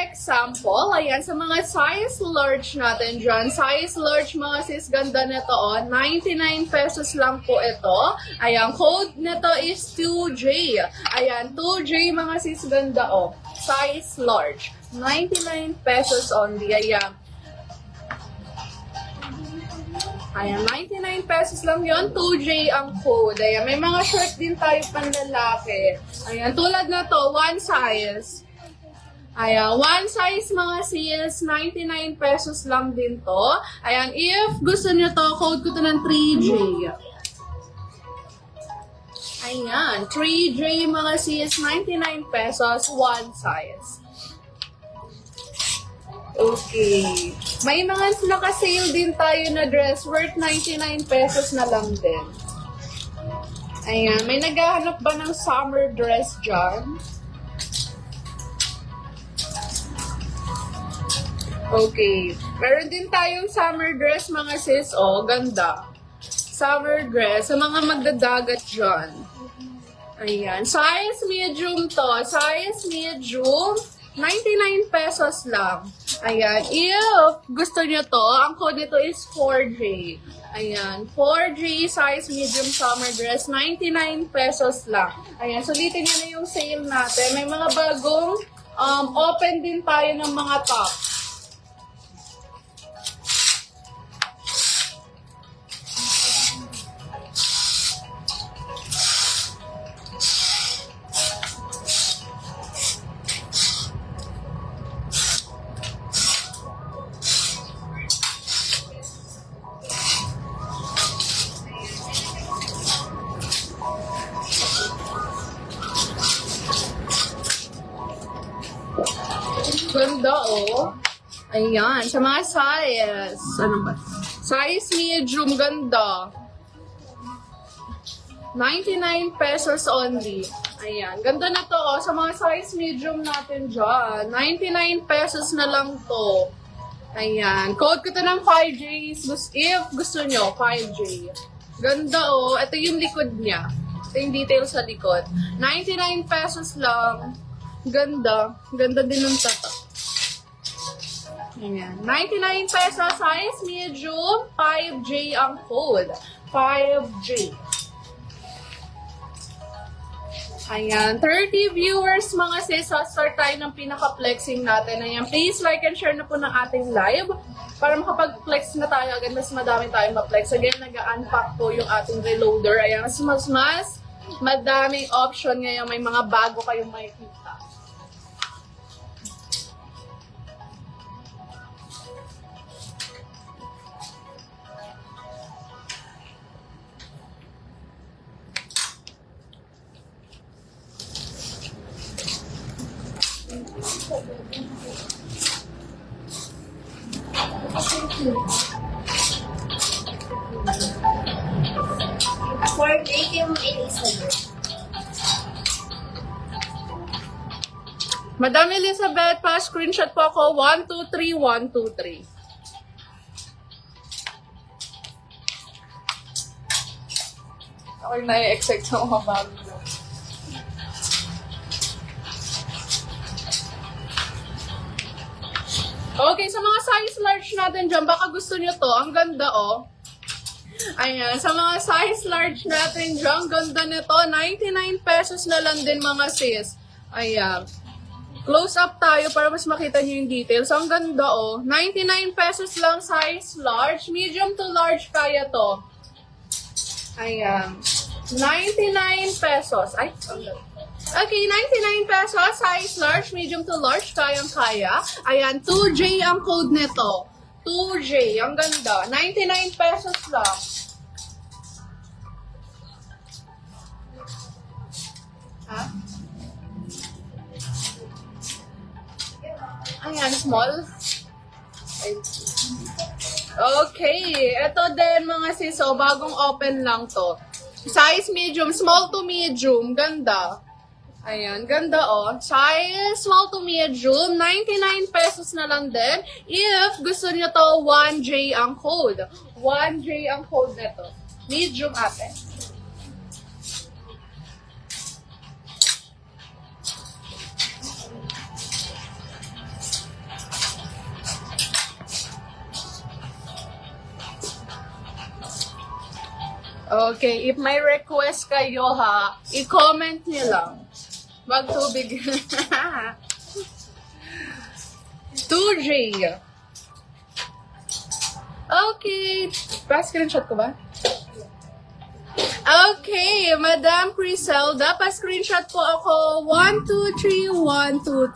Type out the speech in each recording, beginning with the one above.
example, ayan, sa mga size large natin dyan, size large mga sis, ganda nito, 99 pesos lang po ito. Ayan, code nito is 2J. Ayan, 2J mga sis, ganda, size large. 99 pesos only, ayan. Ayan, 99 pesos lang yon, 2J ang code. Ayan, may mga short din tayo panlalaki. Ayan, tulad na to, one size. Ayan, one size mga sis, 99 pesos lang din to. Ayan, if gusto nyo to, code ko to ng 3J. Ayan, 3J mga sis, 99 pesos, one size. Okay. May mga naka-sale din tayo na dress worth 99 pesos na lang din. Ayan. May naghahanap ba ng summer dress dyan? Okay. Meron din tayong summer dress mga sis. Ganda. Summer dress. Sa mga magdadagat dyan. Ayan. Size medium to. Size medium. 99 pesos lang. Ayan. If gusto nyo to, ang code nito is 4J. Ayan. 4J size medium summer dress. 99 pesos lang. Ayan. Sulitin nyo na yung sale natin. May mga bagong open din tayo ng mga top. Ganda, Ayan. Sa mga size. Ano ba? Size medium. Ganda. 99 pesos only. Ayan. Ganda na to, Sa mga size medium natin dyan. 99 pesos na lang to. Ayan. Code ko to ng 5J. If gusto nyo, 5J. Ganda, Ito yung likod niya. Ito yung details sa likod. 99 pesos lang. Ganda. Ganda din ng tatak. Ayan. 99 pesos, size medium, 5J ang code. 5J. Ayan. 30 viewers mga sis. Start tayo ng pinaka-flexing natin. Ayan. Please like and share na po ng ating live para makapag-flex na tayo agad. Mas madami tayong ma-flex. Again, nag-unpack po yung ating reloader. Ayan. Mas madaming option ngayon. May mga bago kayong makikita. For yung Elizabeth. Madam Elizabeth, pa-screenshot po ako. 123, 123. Ako na-excite sa mga bago. Okay, sa mga size large natin dyan, baka gusto nyo to. Ang ganda, Ayan, sa mga size large natin dyan, ganda nito. 99 pesos na lang din mga sis. Ayan. Close up tayo para mas makita nyo yung details. Ang ganda, 99 pesos lang size large. Medium to large kaya to. Ayan. 99 pesos. Ay, ang ganda. Okay, 99 pesos, size large, medium to large, kayang-kaya. Ayan, 2J ang code nito. 2J, ang ganda. 99 pesos lang. Ha? Ayan, small. Okay, ito din mga sis, bagong open lang to. Size medium, small to medium, ganda. Ayan, ganda Size small to medium, 99 pesos na lang din. If gusto niyo to, 1J ang code. 1J ang code nito. Medium ate. Okay, if may request kayo ha, i-comment nyo lang. Magtubig. 2J. Okay. Pa-screenshot ko ba? Okay, Madam Criselda, pa-screenshot po ako. 1, 2, 3, 1, 2,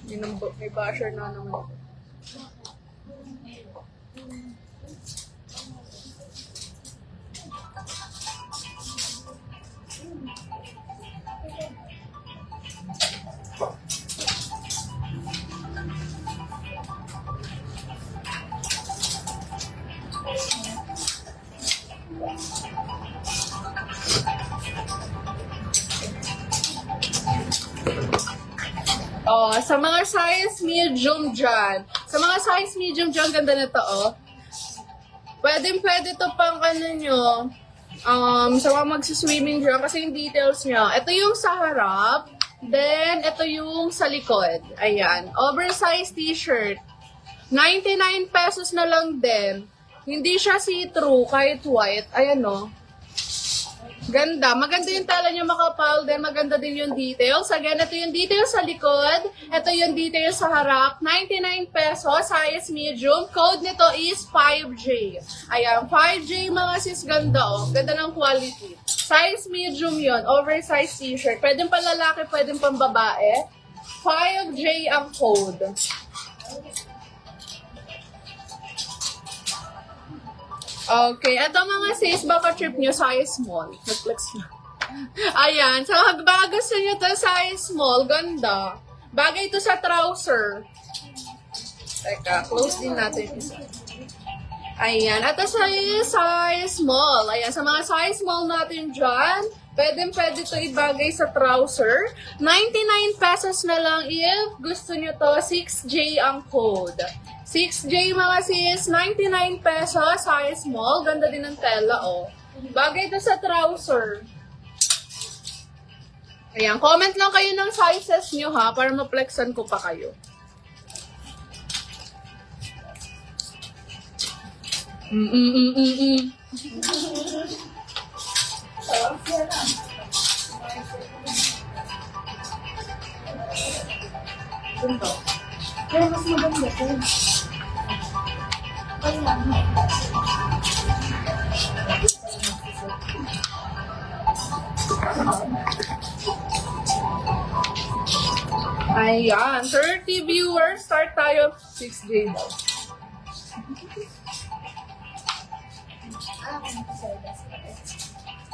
3. May basher na naman. Oh, sa mga size medium dyan. Sa mga size medium dyan, ganda na to, oh. Pwede to pang ano nyo, sa mga magsiswimming dyan, kasi yung details nyo. Ito yung sa harap, then ito yung sa likod. Ayan, oversized t-shirt. 99 pesos na lang din. Hindi siya see-through, kahit white. Ayan, oh. Ganda. Maganda yung tela niya, makapal. Then, maganda din yung details. Again, ito yung details sa likod. Ito yung details sa harap. 99 pesos. Size medium. Code nito is 5J. Ayan. 5J mga sis. Ganda, oh. Ganda ng quality. Size medium yon, oversized t-shirt. Pwedeng pang lalaki, pwedeng pang babae. 5J ang code. Okay, eto mga sis, baka trip nyo, size small. Nag-flex na. Ayan, so baka gusto nyo to, size small, ganda. Bagay ito sa trouser. Teka, close din natin isa. Ayan, ito size small. Ayan, sa mga size small natin dyan, pwede ito ibagay sa trouser. 99 pesos na lang if gusto nyo to, 6J ang code. 6J mga sis, 99 pesos, size small. Ganda din ng tela, oh. Bagay ito sa trouser. Ayan, comment lang kayo ng sizes nyo ha, para ma-flexan ko pa kayo. Pero mas maganda ko. Ayan, 30 viewers. Start tayo. 6J daw.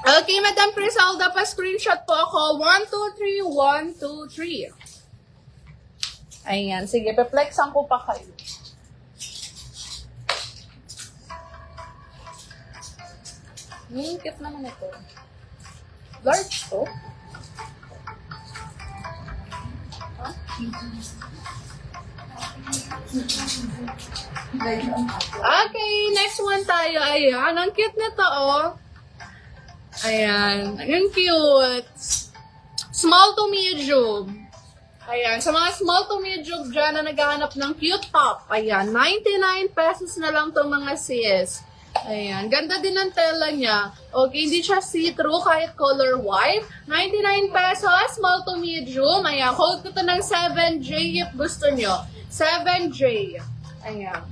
Okay, Madam Criselda, pa-screenshot po ako. 1, 2, 3, 1, 2, 3. Ayan, sige, pe-flexan ko pa kayo. Cute naman ito. Large to? Huh? Okay, next one tayo. Ayan, ang cute nito, oh. Ayan, ang cute. Small to medium. Ayan, sa mga small to medium dyan na naghahanap ng cute top. Ayan, 99 pesos na lang itong mga sis. Ayan, ganda din ng tela niya. Okay, hindi siya see-through kahit color white. 99 pesos, small to medium. Ayan, code ko to ng 7J if gusto nyo. 7J. Ayan.